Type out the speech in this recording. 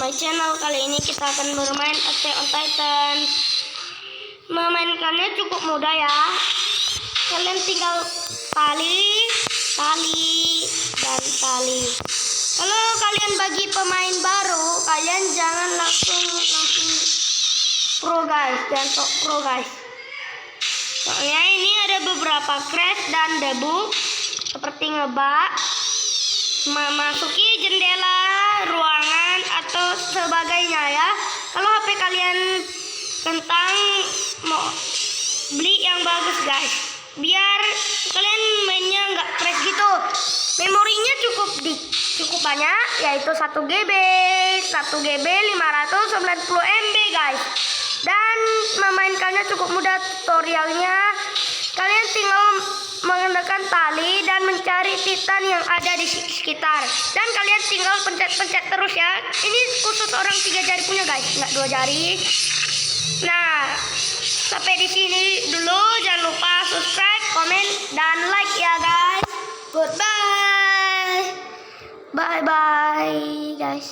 my channel. Kali ini kita akan bermain Attack on Titan. Memainkannya cukup mudah ya. Kalian tinggal tali, dan tali. Kalau kalian bagi pemain baru, kalian jangan langsung pro guys, jangan sok pro guys. Soalnya ini ada beberapa crash dan debu seperti ngebug, memasuki jendela, ruangan atau sebagainya ya. Kalau HP kalian kentang, mau beli yang bagus guys, biar kalian mainnya nggak crash gitu. Memorinya cukup banyak, yaitu 1 GB 590 MB guys. Dan memainkannya cukup mudah. Tutorialnya kalian tinggal menggunakan tali dan mencari titan yang ada di sekitar, dan kalian tinggal pencet terus ya. Ini khusus orang 3 jari punya guys, nggak 2 jari. Nah, sampai di sini dulu. Jangan lupa subscribe, komen, dan like ya guys. Goodbye, bye bye guys.